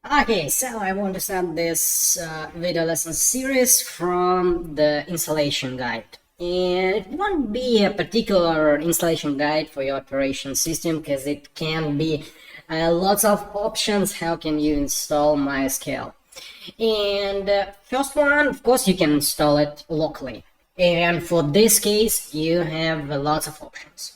Okay, so I want to start this video lesson series from the installation guide. And it won't be a particular installation guide for your operation system because it can be lots of options. How can you install MySQL? And first one, of course, you can install it locally. And for this case, you have lots of options.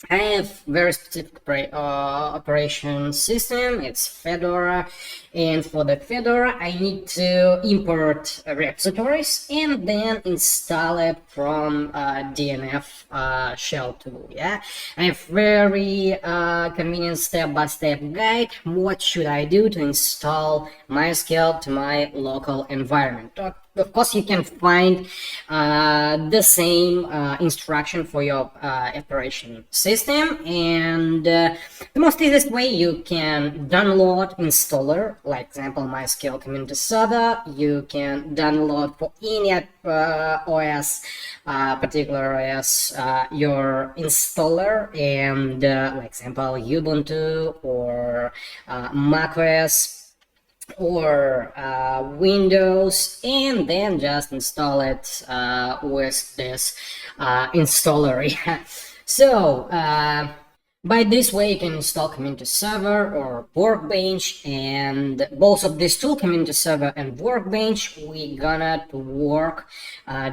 I have very specific operation system. It's Fedora, and for the Fedora I need to import repositories and then install it from DNF shell tool. Yeah, I have very convenient step-by-step guide. What should I do to install MySQL to my local environment? Of course, you can find the same instruction for your operation system, and the most easiest way, you can download installer, like example MySQL Community Server. You can download for any OS, particular OS, your installer, and like example Ubuntu or macOS or Windows, and then just install it with this installer. So by this way you can install Community Server or Workbench, and both of these two, Community Server and Workbench, we gonna work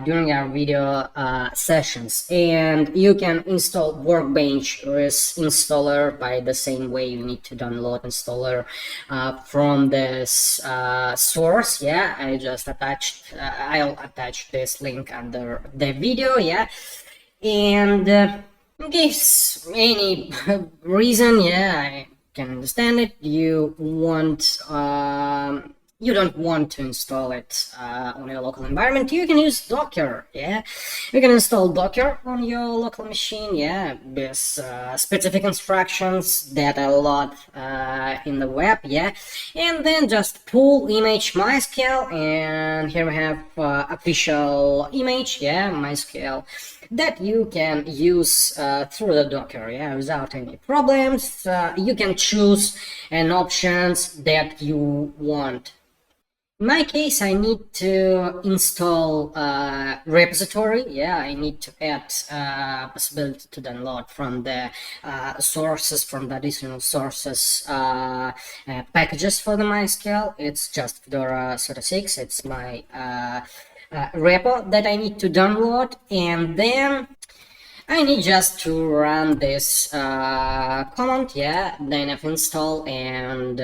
during our video sessions. And you can install Workbench with installer by the same way. You need to download installer from this source. Yeah, I just attached I'll attach this link under the video. Yeah, and in case any reason, yeah, I can understand it, you don't want to install it on your local environment, you can use Docker. Yeah, you can install Docker on your local machine. Yeah, with specific instructions that are a lot in the web. Yeah, and then just pull image MySQL, and here we have official image. Yeah, MySQL that you can use through the Docker, yeah, without any problems. You can choose an options that you want. In my case, I need to install repository. Yeah, I need to add possibility to download from the sources, from the additional sources, packages for the MySQL. It's just Fedora 36. It's my repo that I need to download, and then I need just to run this command. Yeah, DNF install, and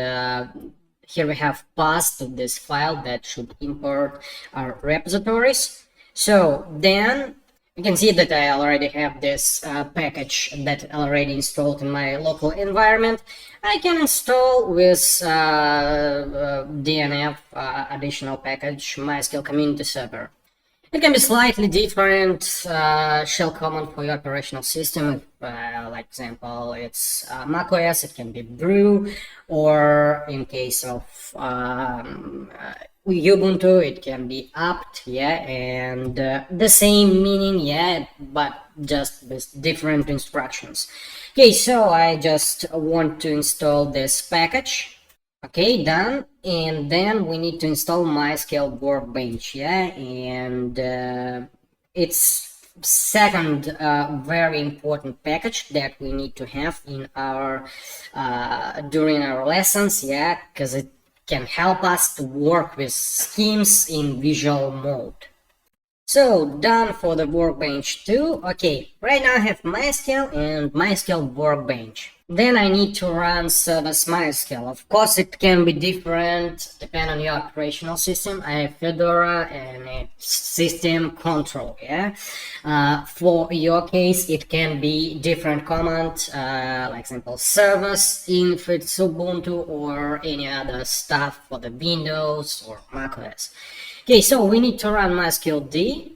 here we have path to this file that should import our repositories. So then you can see that I already have this package that already installed in my local environment. I can install with DNF additional package MySQL Community Server. It can be slightly different shell command for your operational system. Like example, it's macOS, it can be brew, or in case of Ubuntu, it can be apt. Yeah, and the same meaning, yeah, but just with different instructions. Okay, so I just want to install this package. Okay, done. And then we need to install MySQL Workbench. Yeah, and it's second very important package that we need to have in our during our lessons. Yeah, because it can help us to work with schemes in visual mode. So done for the Workbench too. Okay, right now I have MySQL and MySQL Workbench. Then I need to run service MySQL. Of course, it can be different depending on your operational system. I have Fedora and it's system control. Yeah, for your case, it can be different command, like example service if it's Ubuntu or any other stuff for the Windows or macOS. Okay, so we need to run MySQL D.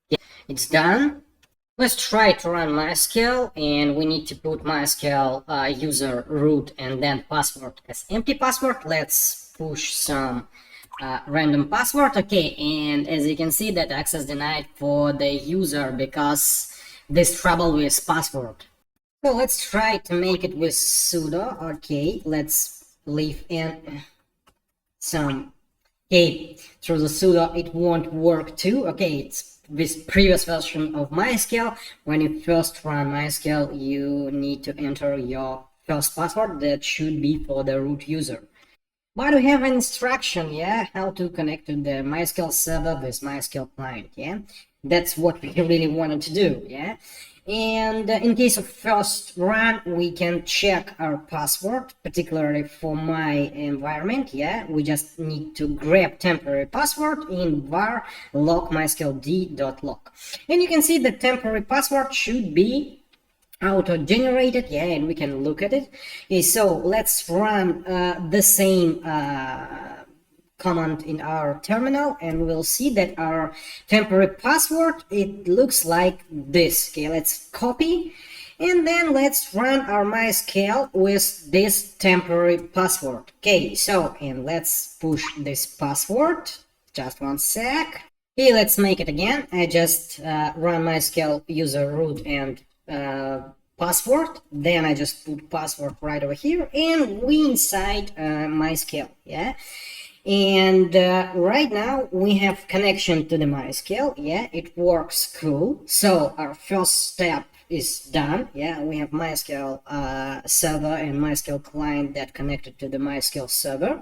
Yeah, it's done. Let's try to run MySQL, and we need to put MySQL user root and then password as empty password. Let's push some random password. Okay, and as you can see that access denied for the user because this trouble with password. So let's try to make it with sudo. Okay, let's leave in some okay through the sudo, it won't work too. Okay, it's this previous version of MySQL. When you first run MySQL, you need to enter your first password that should be for the root user. But we have an instruction, yeah, how to connect to the MySQL server with MySQL client, yeah. That's what we really wanted to do, yeah. And in case of first run, we can check our password, particularly for my environment, yeah. We just need to grab temporary password in var log mysqld.log. And you can see the temporary password should be auto-generated, yeah, and we can look at it. Okay, so let's run the same command in our terminal, and we'll see that our temporary password, it looks like this. Okay, let's copy, and then let's run our MySQL with this temporary password. Okay, so, and let's push this password, just one sec. Okay, let's make it again. I just run MySQL user root and password, then I just put password right over here, and we inside MySQL, yeah. And right now we have connection to the MySQL, yeah, it works cool. So our first step is done, yeah, we have MySQL server and MySQL client that connected to the MySQL server.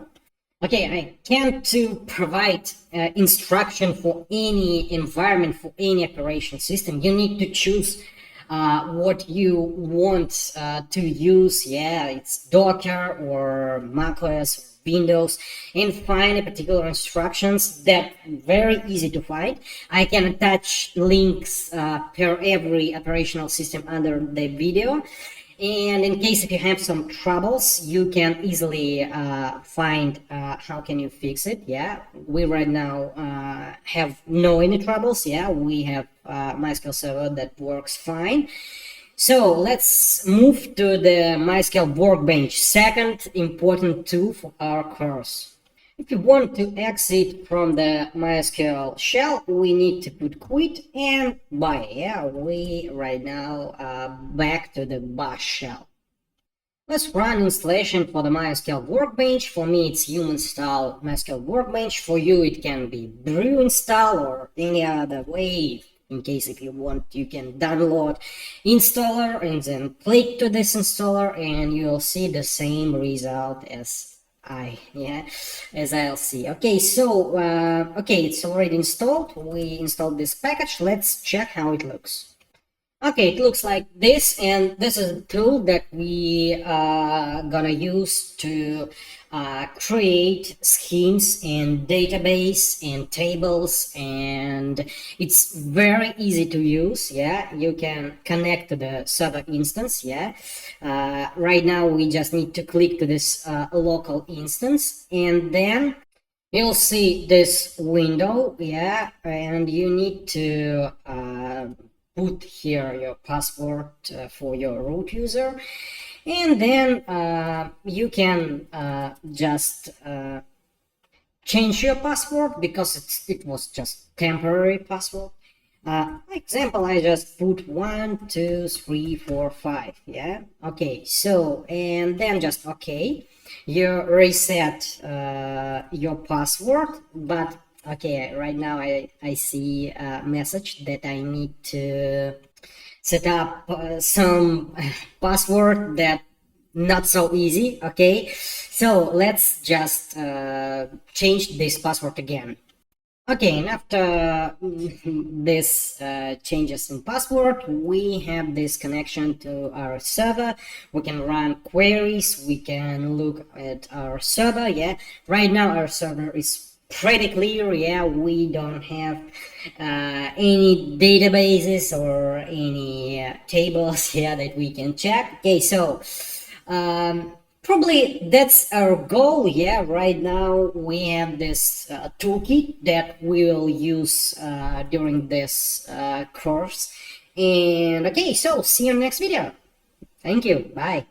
Okay, I can't to provide instruction for any environment, for any operation system. You need to choose what you want to use, yeah, it's Docker or macOS or Windows, and find a particular instructions that very easy to find. I can attach links per every operational system under the video, and in case if you have some troubles, you can easily find how can you fix it. Yeah, we right now have no any troubles. Yeah, we have MySQL server that works fine. So let's move to the MySQL Workbench, second important tool for our course. If you want to exit from the MySQL shell, we need to put quit and bye. Yeah, we right now back to the bash shell. Let's run installation for the MySQL Workbench. For me, it's you install MySQL Workbench. For you, it can be brew install or any other way. In case if you want, you can download installer and then click to this installer, and you'll see the same result as I'll see. Okay, so okay, it's already installed. We installed this package. Let's check how it looks. Okay, it looks like this, and this is a tool that we are gonna use to create schemes and database and tables, and it's very easy to use. Yeah, you can connect to the server instance. Yeah, right now we just need to click to this local instance, and then you'll see this window. Yeah, and you need to put here your password for your root user, and then you can just change your password because it was just temporary password. Example, I just put 1 2 3 4 5. Yeah, okay, so and then just okay, you reset your password, but okay, right now I see a message that I need to set up some password that not so easy. Okay, so let's just change this password again. Okay, and after this changes in password, we have this connection to our server. We can run queries, we can look at our server. Yeah, right now our server is pretty clear. Yeah, we don't have any databases or any tables yeah that we can check. Okay, so probably that's our goal. Yeah, right now we have this toolkit that we will use during this course. And okay, so see you next video. Thank you, bye.